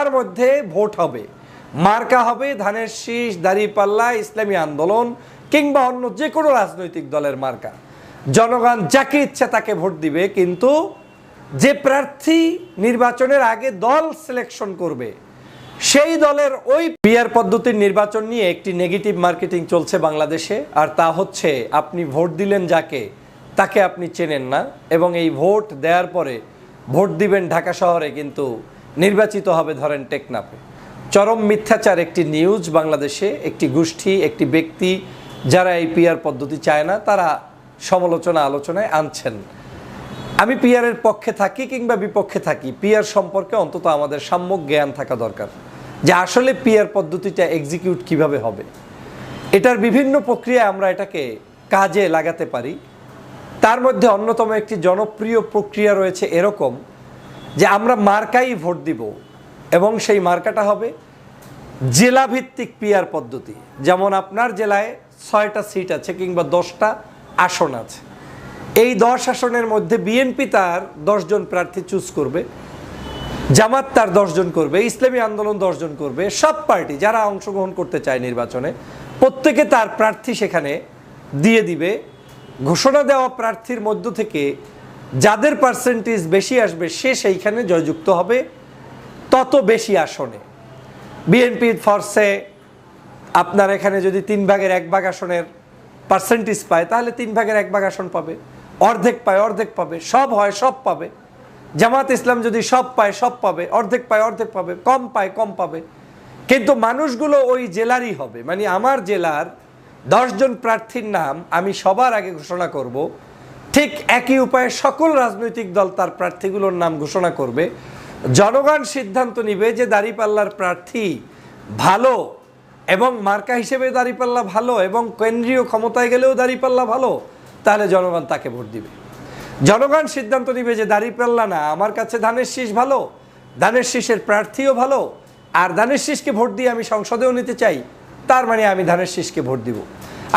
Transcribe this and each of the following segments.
জেলার মধ্যে ভোট হবে, মার্কা হবে ধানের শীষ, দাঁড়িপাল্লা, ইসলামী আন্দোলন কিংবা অন্য যে কোনো রাজনৈতিক দলের মার্কা। জনগণ যাকে ইচ্ছা তাকে ভোট দিবে, কিন্তু যে প্রার্থী নির্বাচনের আগে দল সিলেকশন করবে সেই দলের ওই পিআর পদ্ধতির নির্বাচন নিয়ে একটি নেগেটিভ মার্কেটিং চলছে বাংলাদেশে। আর তা হচ্ছে, আপনি ভোট দিলেন যাকে, তাকে আপনি চেনেন না, এবং এই ভোট দেওয়ার পরে ভোট দিবেন ঢাকা শহরে, কিন্তু নির্বাচিত হবে ধরেন টেকনাফে। চরম মিথ্যাচার একটি নিউজ বাংলাদেশে। একটি গোষ্ঠী, একটি ব্যক্তি যারা এই পিআর পদ্ধতি চায় না, তারা সমালোচনা আলোচনায় আনছেন। আমি পিআরের পক্ষে থাকি কিংবা বিপক্ষে থাকি, পিআর সম্পর্কে অন্তত আমাদের সম্যক জ্ঞান থাকা দরকার যে আসলে পিআর পদ্ধতিটা এক্সিকিউট কিভাবে হবে। এটার বিভিন্ন প্রক্রিয়ায় আমরা এটাকে কাজে লাগাতে পারি। তার মধ্যে অন্যতম একটি জনপ্রিয় প্রক্রিয়া রয়েছে এরকম যে আমরা মার্কাই ভোট দিব, এবং সেই মার্কাটা হবে জেলাভিত্তিক পিআর পদ্ধতি। যেমন আপনার জেলায় 6টা সিট আছে কিংবা 10টা আসন আছে, এই 10 আসনের মধ্যে বিএনপি তার 10 জন প্রার্থী চুজ করবে, জামাত তার 10 জন করবে, ইসলামী আন্দোলন 10 জন করবে। সব পার্টি যারা অংশগ্রহণ করতে চায় নির্বাচনে, প্রত্যেকে তার প্রার্থী সেখানে দিয়ে দিবে। ঘোষণা দেওয়া প্রার্থীর মধ্য থেকে যাদের পার্সেন্টেজ বেশি আসবে সে সেইখানে জয়যুক্ত হবে তত বেশি আসনে। বিএনপি ফরসে আপনার এখানে যদি 3 ভাগের 1 ভাগ আসনের পার্সেন্টেজ পায়, তাহলে 3 ভাগের 1 ভাগ আসন পাবে। অর্ধেক পায় অর্ধেক পাবে, সব হয় সব পাবে। জামাত ইসলাম যদি সব পায় সব পাবে, অর্ধেক পায় অর্ধেক পাবে, কম পায় কম পাবে। কিন্তু মানুষগুলো ওই জেলারই হবে। মানে আমার জেলার 10 জন প্রার্থীর নাম আমি সবার আগে ঘোষণা করব, ঠিক একই উপায়ে সকল রাজনৈতিক দল তার প্রার্থীগুলোর নাম ঘোষণা করবে। জনগণ সিদ্ধান্ত নিবে যে দাঁড়িপাল্লার প্রার্থী ভালো, এবং মার্কা হিসেবে দাঁড়িপাল্লা ভালো, এবং কেন্দ্রীয় ক্ষমতায় গেলেও দাঁড়িপাল্লা ভালো, তাহলে জনগণ তাকে ভোট দিবে। জনগণ সিদ্ধান্ত নিবে যে দাঁড়িপাল্লা না, আমার কাছে ধানের শীষ ভালো, ধানের শীষের প্রার্থীও ভালো, আর ধানের শীষকে ভোট দিয়ে আমি সংসদেও নিতে চাই, তার মানে আমি ধানের শীষকে ভোট দিব।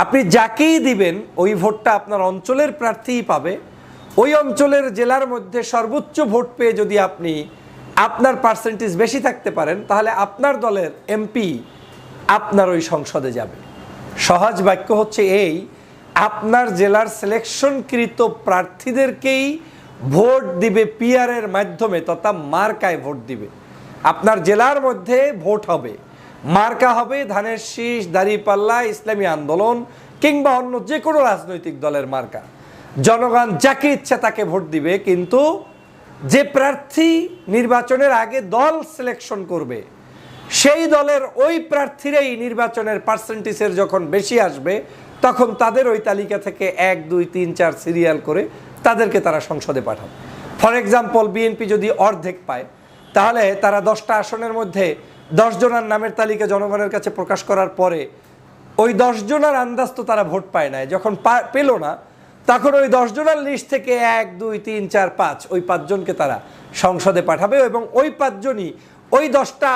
আপনি যাকেই দিবেন ওই ভোটটা আপনার অঞ্চলের প্রার্থীই পাবে। ওই অঞ্চলের জেলার মধ্যে সর্বোচ্চ ভোট পেয়ে যদি আপনি আপনার পার্সেন্টেজ বেশি থাকতে পারেন, তাহলে আপনার দলের এমপি আপনার ওই সংসদে যাবে। সহজ বাক্য হচ্ছে এই, আপনার জেলার সিলেকশনকৃত প্রার্থীদেরকেই ভোট দিবে পিআরের মাধ্যমে, তথা মার্কায় ভোট দিবে। আপনার জেলার মধ্যে ভোট হবে, মার্কা হবে ধানের শীষ, দাঁড়িপাল্লা, ইসলামী আন্দোলন কিংবা অন্য যে কোনো রাজনৈতিক দলের মার্কা। জনগণ যাকে ইচ্ছা তাকে ভোট দিবে, কিন্তু যে প্রার্থী নির্বাচনের আগে দল সিলেকশন করবে সেই দলের ওই প্রার্থীরাই নির্বাচনের পার্সেন্টেজের যখন বেশি আসবে, তখন তাদের ওই তালিকা থেকে 1, 2, 3, 4 সিরিয়াল করে তাদেরকে তারা সংসদে পাঠাবে। ফর এক্সাম্পল, বিএনপি যদি অর্ধেক পায়, তাহলে তারা 10টা আসনের মধ্যে 10 জনের নামের তালিকা জনগণের কাছে প্রকাশ করার পরে ওই 10 জনের আন্দাজ তো তারা ভোট পায় না, যখন পেল না, তখন ওই 10 জনের লিস্ট থেকে 1, 2, 3, 4, 5 ওই 5 জনকে তারা সংসদে পাঠাবে, এবং ওই 5 জনই ওই 10টা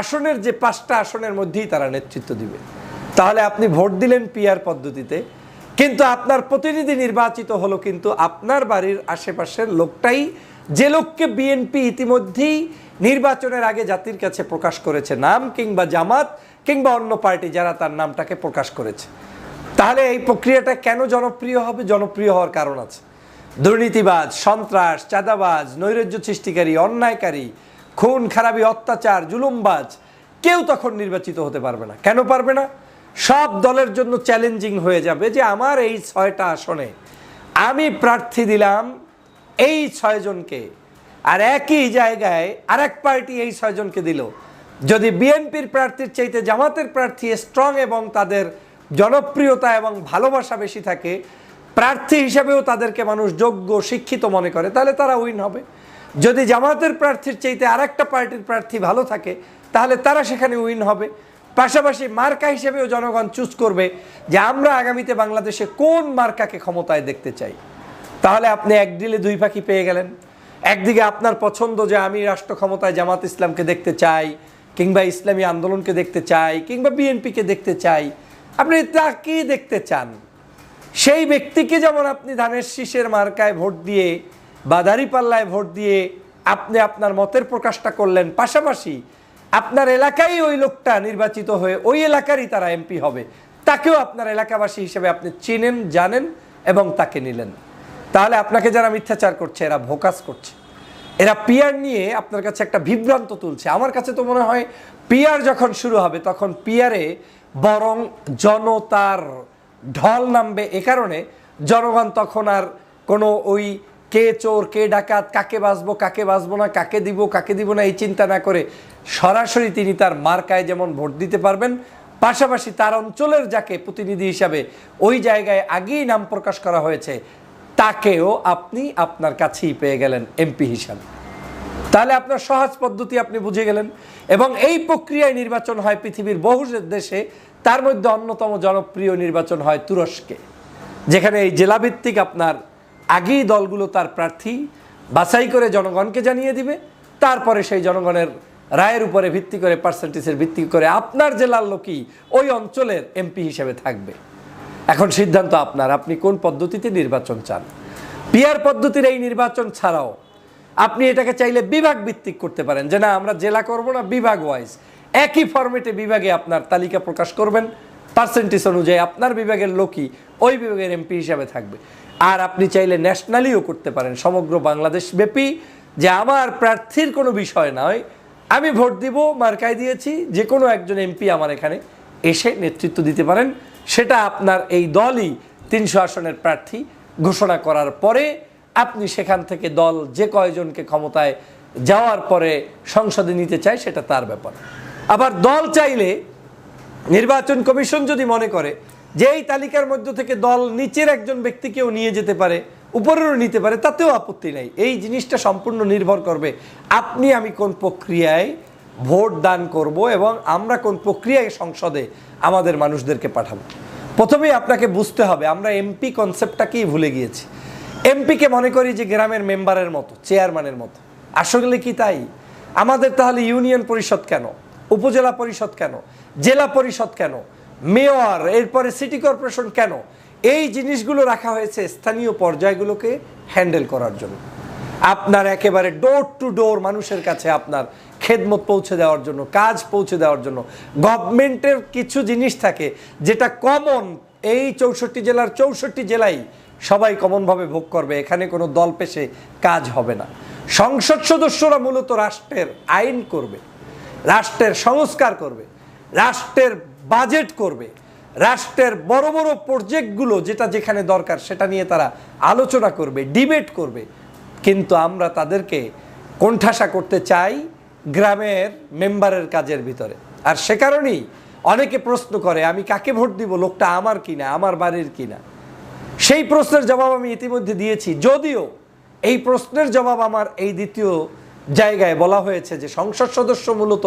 আসনের যে 5টা আসনের মধ্যেই তারা নেতৃত্ব দিবে। তাহলে আপনি ভোট দিলেন পিআর পদ্ধতিতে, কিন্তু আপনার প্রতিনিধি নির্বাচিত হলো কিন্তু আপনার বাড়ির আশেপাশের লোকটাই, যে লোককে বিএনপি ইতিমধ্যেই নির্বাচনের আগে জাতির কাছে প্রকাশ করেছে নাম, কিংবা জামাত কিংবা অন্য পার্টি যারা তার নামটাকে প্রকাশ করেছে। তাহলে এই প্রক্রিয়াটা কেন জনপ্রিয় হবে? জনপ্রিয় হওয়ার কারণ আছে। দুর্নীতিবাজ, সন্ত্রাস, চাঁদাবাজ, নৈরাজ্য সৃষ্টিকারী, অন্যায়কারী, খুন খারাপি, অত্যাচার, জুলুমবাজ কেউ তখন নির্বাচিত হতে পারবে না। কেন পারবে না? সব দলের জন্য চ্যালেঞ্জিং হয়ে যাবে যে আমার এই 6টা আসনে আমি প্রার্থী দিলাম এই 6 জনকে, আর একই জায়গায় আরেক পার্টি এই 6 জনকে দিল। যদি বিএনপির প্রার্থীর চাইতে জামাতের প্রার্থী স্ট্রং এবং তাদের জনপ্রিয়তা এবং ভালোবাসা বেশি থাকে, প্রার্থী হিসাবেও তাদেরকে মানুষ যোগ্য, শিক্ষিত মনে করে, তাহলে তারা উইন হবে। যদি জামাতের প্রার্থীর চাইতে আরেকটা পার্টির প্রার্থী ভালো থাকে, তাহলে তারা সেখানে উইন হবে। পাশাপাশি মার্কা হিসেবেও জনগণ চুজ করবে যে আমরা আগামীতে বাংলাদেশে কোন মার্কাকে ক্ষমতায় দেখতে চাই। তাহলে আপনি এক ডিলে 2 পাখি পেয়ে গেলেন। একদিকে আপনার পছন্দ যে আমি রাষ্ট্র ক্ষমতায় জামাত ইসলামকে দেখতে চাই, কিংবা ইসলামী আন্দোলনকে দেখতে চাই, কিংবা বিএনপিকে দেখতে চাই, আপনি তাকেই দেখতে চান। সেই ব্যক্তিকে যেমন আপনি ধানের শীষের মার্কায় ভোট দিয়ে বা দাঁড়িপাল্লায় ভোট দিয়ে আপনি আপনার মতের প্রকাশটা করলেন, পাশাপাশি আপনার এলাকায় ওই লোকটা নির্বাচিত হয়ে ওই এলাকারই তারা এমপি হবে, তাকেও আপনার এলাকাবাসী হিসেবে আপনি চিনেন, জানেন এবং তাকে নিলেন। তাহলে আপনাকে যারা মিথ্যাচার করছে এরা ভোকাস করছে, এরা পিআর নিয়ে আপনার কাছে একটা বিভ্রান্ত তুলছে। আমার কাছে তো মনে হয় পিআর যখন শুরু হবে তখন পিআরে বরং জনতার ঢল নামবে। এ কারণে জনগণ তখন আর কোনো ওই কে চোর কে ডাকাত, কাকে বাঁচবো না, কাকে দিব না এই চিন্তা না করে সরাসরি তিনি তার মার্কায় যেমন ভোট দিতে পারবেন, পাশাপাশি তার অঞ্চলের যাকে প্রতিনিধি হিসাবে ওই জায়গায় আগেই নাম প্রকাশ করা হয়েছে তাকেও আপনি আপনার কাছেই পেয়ে গেলেন এমপি হিসাবে। তাহলে আপনার সহজ পদ্ধতি আপনি বুঝে গেলেন। এবং এই প্রক্রিয়ায় নির্বাচন হয় পৃথিবীর বহু দেশে, তার মধ্যে অন্যতম জনপ্রিয় নির্বাচন হয় তুরস্কে, যেখানে এই জেলাভিত্তিক আপনার আগেই দলগুলো তার প্রার্থী বাছাই করে জনগণকে জানিয়ে দিবে, তারপরে সেই জনগণের রায়ের উপরে ভিত্তি করে, পার্সেন্টেজের ভিত্তি করে আপনার জেলার লোকই ওই অঞ্চলের এমপি হিসেবে থাকবে। এখন সিদ্ধান্ত আপনার, আপনি কোন পদ্ধতিতে নির্বাচন চান। পিআর পদ্ধতির এই নির্বাচন ছাড়াও আপনি এটাকে চাইলে বিভাগ ভিত্তিক করতে পারেন, যে না আমরা জেলা করব না, বিভাগ ওয়াইজ একই ফরম্যাটে বিভাগে আপনার তালিকা প্রকাশ করবেন, পার্সেন্টেজ অনুযায়ী আপনার বিভাগের লোকই ওই বিভাগের এমপি হিসাবে থাকবে। আর আপনি চাইলে ন্যাশনালিও করতে পারেন, সমগ্র বাংলাদেশ ব্যাপী, যে আমার প্রার্থীর কোনো বিষয় নয়, আমি ভোট দিব, মার্কায় দিয়েছি, যে কোনো একজন এমপি আমার এখানে এসে নেতৃত্ব দিতে পারেন। সেটা আপনার এই দলই 300 আসনের প্রার্থী ঘোষণা করার পরে আপনি সেখান থেকে দল যে কয়জনকে ক্ষমতায় যাওয়ার পরে সংসদে নিতে চায় সেটা তার ব্যাপার। আবার দল চাইলে, নির্বাচন কমিশন যদি মনে করে যে এই তালিকার মধ্য থেকে দল নিচের একজন ব্যক্তিকেও নিয়ে যেতে পারে, উপরেরও নিতে পারে, তাতেও আপত্তি নাই। এই জিনিসটা সম্পূর্ণ নির্ভর করবে আপনি আমি কোন প্রক্রিয়ায় ভোট দান করব এবং আমরা কোন প্রক্রিয়ায় সংসদে আমাদের মানুষদেরকে পাঠাবো। প্রথমেই আপনাকে বুঝতে হবে আমরা এমপি কনসেপ্টটাকেই ভুলে গিয়েছি। এমপিকে মনে করি যে গ্রামের মেম্বারের মতো, চেয়ারম্যানের মতো। আসলে কি তাই? আমাদের তাহলে ইউনিয়ন পরিষদ কেন, উপজেলা পরিষদ কেন, জেলা পরিষদ কেন, মেয়র, এরপরে সিটি কর্পোরেশন কেন? এই জিনিসগুলো রাখা হয়েছে স্থানীয় পর্যায়গুলোকে হ্যান্ডেল করার জন্য, আপনার একেবারে ডোর টু ডোর মানুষের কাছে আপনার খেদমত পৌঁছে দেওয়ার জন্য, কাজ পৌঁছে দেওয়ার জন্য। গভর্নমেন্টের কিছু জিনিস থাকে যেটা কমন, এই 64 জেলার 64 জেলাই সবাই কমনভাবে ভোগ করবে, এখানে কোনো দল পেশে কাজ হবে না। সংসদ সদস্যরা মূলত রাষ্ট্রের আইন করবে, রাষ্ট্রের সংস্কার করবে, রাষ্ট্রের বাজেট করবে, রাষ্ট্রের বড় বড় প্রজেক্টগুলো যেটা যেখানে দরকার সেটা নিয়ে তারা আলোচনা করবে, ডিবেট করবে। কিন্তু আমরা তাদেরকে কোণঠাসা করতে চাই গ্রামের মেম্বারের কাজের ভিতরে। আর সে কারণেই অনেকে প্রশ্ন করে আমি কাকে ভোট দিব, লোকটা আমার কিনা, আমার বাড়ির কিনা। সেই প্রশ্নের জবাব আমি ইতিমধ্যে দিয়েছি, যদিও এই প্রশ্নের জবাব আমার এই দ্বিতীয় জায়গায় বলা হয়েছে যে সংসদ সদস্য মূলত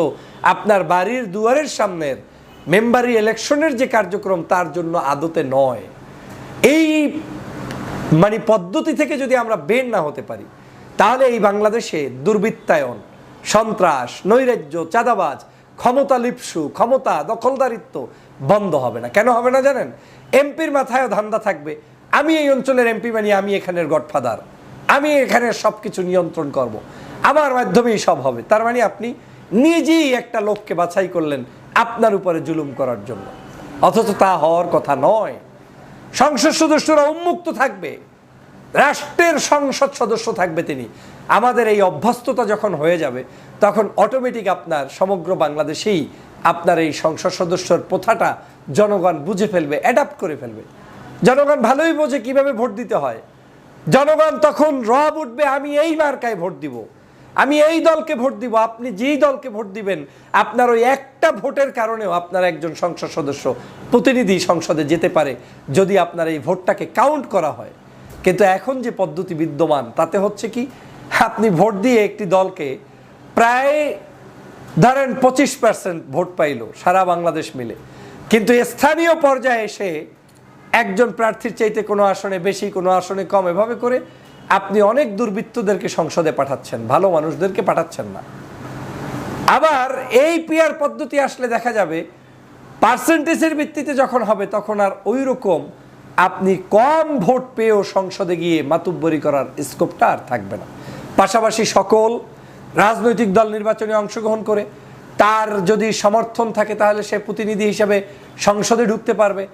আপনার বাড়ির দুয়ারের সামনের মেম্বারি ইলেকশনের যে কার্যক্রম তার জন্য আদতে নয়। এই পদ্ধতি থেকে যদি আমরা বের না হতে পারি তাহলে এই বাংলাদেশে দুর্বৃত্তায়ন, সন্ত্রাস, নৈরাজ্য, চাঁদাবাজ, ক্ষমতা লিপ্সু, ক্ষমতা দখলদারিত্ব বন্ধ হবে না। কেন হবে না জানেন? এমপির মাথায়ও ধান্দা থাকবে, আমি এই অঞ্চলের এমপি মানে আমি এখানের গডফাদার, আমি এখানের সব কিছু নিয়ন্ত্রণ করব, আমার মাধ্যমেই সব হবে। তার মানে আপনি নিজেই একটা লোককে বাছাই করলেন আপনার উপরে জুলুম করার জন্য, অথচ তা হওয়ার কথা নয়। সংসদ সদস্যরা উন্মুক্ত থাকবে, রাষ্ট্রের সংসদ সদস্য থাকবে তিনি। আমাদের এই অভ্যস্ততা যখন হয়ে যাবে তখন অটোমেটিক আপনার সমগ্র বাংলাদেশেই আপনার এই সংসদ সদস্যর প্রথাটা জনগণ বুঝে ফেলবে, অ্যাডাপ্ট করে ফেলবে। জনগণ ভালোই বোঝে কিভাবে ভোট দিতে হয়। জনগণ তখন রব উঠবে আমি এই মার্কায় ভোট দিব, আমি এই দলকে ভোট দিব। আপনি যেই দলকে ভোট দিবেন আপনার ওই একটা ভোটের কারণেও আপনার একজন সংসদ সদস্য প্রতিনিধি সংসদে যেতে পারে যদি আপনার এই ভোটটাকে কাউন্ট করা হয়। কিন্তু এখন যে পদ্ধতি বিদ্যমান তাতে হচ্ছে কি, আপনি ভোট দিয়ে একটি দলকে প্রায় ধরেন 25% ভোট পাইল সারা বাংলাদেশ মিলে, কিন্তু স্থানীয় পর্যায়ে এসে একজন প্রার্থীর চাইতে কোনো আসনে বেশি, কোনো আসনে কম, এভাবে করে আপনি অনেক দুর্বৃত্তদেরকে সংসদে পাঠাচ্ছেন, ভালো মানুষদেরকে পাঠাচ্ছেন না। আবার এই পিআর পদ্ধতি আসলে দেখা যাবে পার্সেন্টেজের ভিত্তিতে যখন হবে তখন আর ওই রকম আপনি কম ভোট পেয়েও সংসদে গিয়ে মাতুব্বরি করার স্কোপটা আর থাকবে না। পাশাপাশি সকল রাজনৈতিক দল নির্বাচনে অংশগ্রহণ করে তার যদি সমর্থন থাকে তাহলে সে প্রতিনিধি হিসেবে সংসদে ঢুকতে পারবে।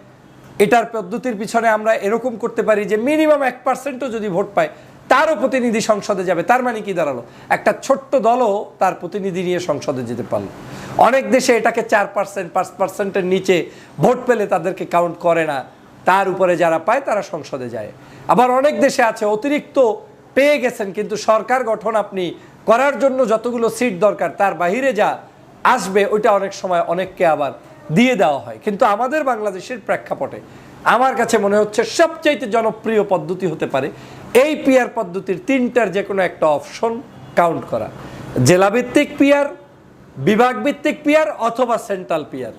এটার পদ্ধতির পিছনে আমরা এরকম করতে পারি যে মিনিমাম 1%ও যদি ভোট পায় তারও প্রতিনিধি সংসদে যাবে। তার মানে কি দাঁড়ালো, একটা ছোট্ট দলও তার প্রতিনিধি নিয়ে সংসদে যেতে পারলো। অনেক দেশে এটাকে 4%, 5%-এর নিচে ভোট পেলে তাদেরকে কাউন্ট করে না, তার উপরে যারা পায় তারা সংসদে যায়। আবার অনেক দেশে আছে অতিরিক্ত পেয়ে গেছেন, কিন্তু সরকার গঠন আপনি করার জন্য যতগুলো সিট দরকার তার বাহিরে যা আসবে ওইটা অনেক সময় অনেককে আবার দিয়ে দেওয়া হয়। কিন্তু আমাদের বাংলাদেশের প্রেক্ষাপটে আমার কাছে মনে হচ্ছে সবচাইতে জনপ্রিয় পদ্ধতি হতে পারে এই পিআর পদ্ধতির 3টার যে কোনো একটা অপশন কাউন্ট করা। জেলাভিত্তিক পিআর, বিভাগ ভিত্তিক পিআর অথবা সেন্ট্রাল পিআর।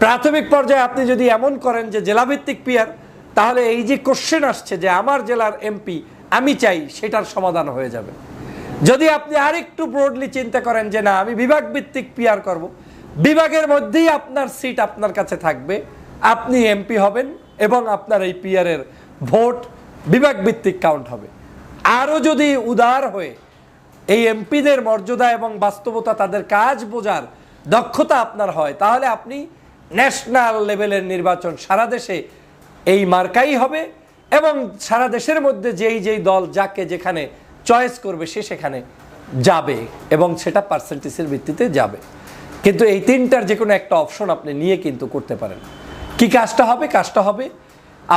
প্রাথমিক পর্যায়ে আপনি যদি এমন করেন যে জেলাভিত্তিক পিআর, তাহলে এই যে কোশ্চেন আসছে যে আমার জেলার এমপি আমি চাই, সেটার সমাধান হয়ে যাবে। যদি আপনি আরেকটু ব্রডলি চিন্তা করেন যে না আমি বিভাগ ভিত্তিক পিআর করব, বিভাগের মধ্যেই আপনার সিট আপনার কাছে থাকবে, আপনি এমপি হবেন এবং আপনার এই পিআরের ভোট বিভাগ ভিত্তিক কাউন্ট হবে। আরও যদি উদার হয়ে এই এমপিদের মর্যাদা এবং বাস্তবতা, তাদের কাজ বোঝার দক্ষতা আপনার হয়, তাহলে আপনি ন্যাশনাল লেভেলের নির্বাচন সারা দেশে এই মার্কাই হবে এবং সারা দেশের মধ্যে যেই দল যাকে যেখানে চয়েস করবে সে সেখানে যাবে এবং সেটা পার্সেন্টেজের ভিত্তিতে যাবে। কিন্তু এই 3টার যে কোনো একটা অপশন আপনি নিয়ে কিন্তু করতে পারেন। কি কাজটা হবে? কাজটা হবে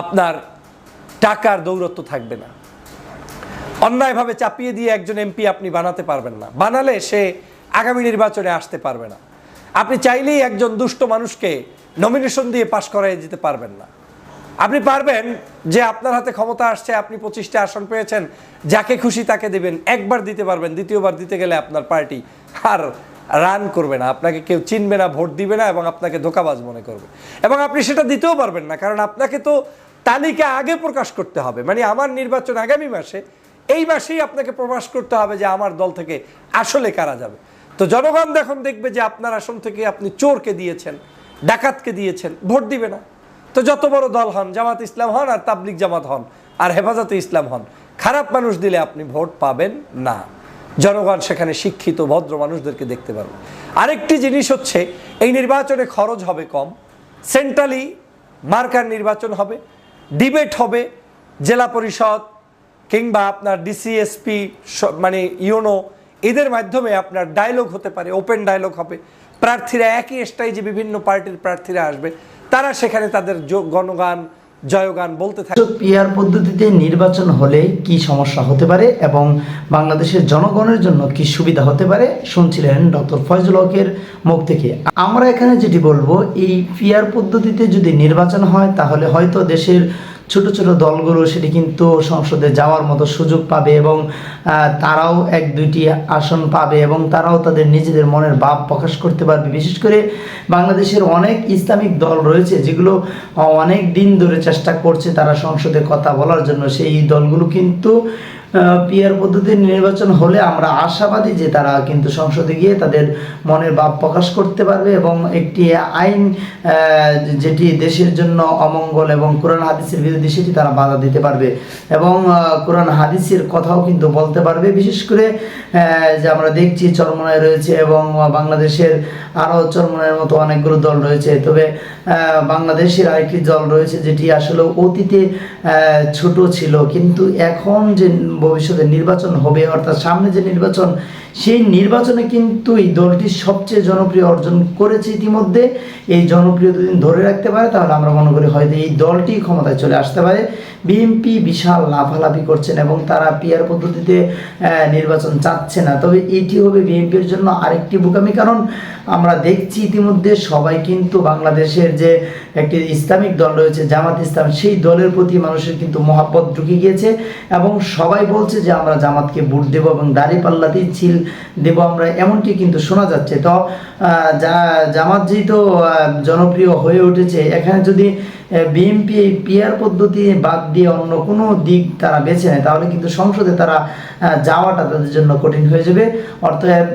আপনার টাকার দৌরত্ব থাকবে না। অন্যায়ভাবে চাপিয়ে দিয়ে একজন এমপি আপনি বানাতে পারবেন না, বানালে সে আগামী নির্বাচনে আসতে পারবে না। আপনি চাইলেই একজন দুষ্ট মানুষকে নমিনেশন দিয়ে পাশ করাই দিতে পারবেন না। আপনি পারবেন যে আপনার হাতে ক্ষমতা আসছে, আপনি 25টা আসন পেয়েছেন, যাকে খুশি তাকে দেবেন, একবার দিতে পারবেন, দ্বিতীয়বার দিতে গেলে আপনার পার্টি আর রান করবে না, আপনাকে কেউ চিনবে না, ভোট দিবে না এবং আপনাকে ধোঁকাবাজ মনে করবে। এবং আপনি সেটা দিতেও পারবেন না, কারণ আপনাকে তো তালিকা আগে প্রকাশ করতে হবে। মানে আমার নির্বাচন আগামী মাসে, এই মাসেই আপনাকে প্রকাশ করতে হবে যে আমার দল থেকে আসলে কারা যাবে। তো জনগণ এখন দেখবে যে আপনার আসন থেকে আপনি চোরকে দিয়েছেন, ডাকাতকে দিয়েছেন, ভোট দিবে না। তো যত বড় দল হন, জামাত ইসলাম হন আর তাবলিগ জামাত হন আর হেফাজতে ইসলাম হন, খারাপ মানুষ দিলে আপনি ভোট পাবেন না। জনগণ সেখানে শিক্ষিত ভদ্র মানুষদেরকে দেখতে পারবে। আরেকটি জিনিস হচ্ছে এই নির্বাচনে খরচ হবে কম, সেন্ট্রালি মার্কার নির্বাচন হবে, ডিবেট হবে, জেলা পরিষদ কিংবা আপনার ডিসিএসপি মানে ইউনো এদের মাধ্যমে আপনার ডায়লগ হতে পারে, ওপেন ডায়লগ হবে। প্রার্থীরা একই স্টেজে বিভিন্ন পার্টির প্রার্থীরা আসবে, তারা সেখানে তাদের গণগান জয়গান বলতে থাকে। পিআর পদ্ধতিতে নির্বাচন হলে কি সমস্যা হতে পারে এবং বাংলাদেশের জনগণের জন্য কি সুবিধা হতে পারে শুনছিলেন ডক্টর ফয়জুল হকের মুখ থেকে। আমরা এখানে যেটি বলবো, এই পিআর পদ্ধতিতে যদি নির্বাচন হয় তাহলে হয়তো দেশের ছোট ছোট দলগুলো সেটি কিন্তু সংসদে যাওয়ার মতো সুযোগ পাবে এবং তারাও 1-2টি আসন পাবে এবং তারাও তাদের নিজেদের মনের ভাব প্রকাশ করতে পারবে। বিশেষ করে বাংলাদেশের অনেক ইসলামিক দল রয়েছে যেগুলো অনেক দিন ধরে চেষ্টা করছে তারা সংসদে কথা বলার জন্য। সেই দলগুলো কিন্তু পিআর পদ্ধতির নির্বাচন হলে আমরা আশাবাদী যে তারা কিন্তু সংসদে গিয়ে তাদের মনের ভাব প্রকাশ করতে পারবে এবং একটি আইন যেটি দেশের জন্য অমঙ্গল এবং কোরআন হাদিসের বিরোধী সেটি তারা বাধা দিতে পারবে এবং কোরআন হাদিসের কথাও কিন্তু বলতে পারবে। বিশেষ করে যে আমরা দেখছি চরমনায় রয়েছে এবং বাংলাদেশের আরও চরমনায়ের মতো অনেকগুলো দল রয়েছে। তবে বাংলাদেশের আরেকটি দল রয়েছে যেটি আসলে অতীতে ছোট ছিল, কিন্তু এখন যে ভবিষ্যতে নির্বাচন হবে অর্থাৎ সামনে যে নির্বাচন, সেই নির্বাচনে কিন্তু এই দলটি সবচেয়ে জনপ্রিয় অর্জন করেছে ইতিমধ্যে। এই জনপ্রিয়তা যদি ধরে রাখতে পারে তাহলে আমরা মনে করি হয়তো এই দলটি ক্ষমতায় চলে আসতে পারে। বিএনপি বিশাল লাফালাফি করছেন এবং তারা পিআর পদ্ধতিতে নির্বাচন চাচ্ছে না। তবে এটি হবে বিএনপির জন্য আরেকটি বোকামি, কারণ আমরা দেখছি ইতিমধ্যে সবাই কিন্তু বাংলাদেশের যে একটি ইসলামিক দল রয়েছে জামাত ইসলাম, সেই দলের প্রতি মানুষের কিন্তু মহাব্বত ঢুকে গিয়েছে এবং সবাই বলছে যে আমরা জামাতকে ভোট দেবো এবং দাঁড়িপাল্লাতেই ছিল দেব আমরা, এমনটি কিন্তু শোনা যাচ্ছে। তো জামাত যেহেতু জনপ্রিয় হয়ে উঠেছে, এখানে যদি বিএনপি এই পিআর পদ্ধতি বাদ দিয়ে অন্য কোনো দিক তারা বেছে নেয় তাহলে কিন্তু সংসদে তারা যাওয়াটা তাদের জন্য কঠিন হয়ে যাবে। অর্থাৎ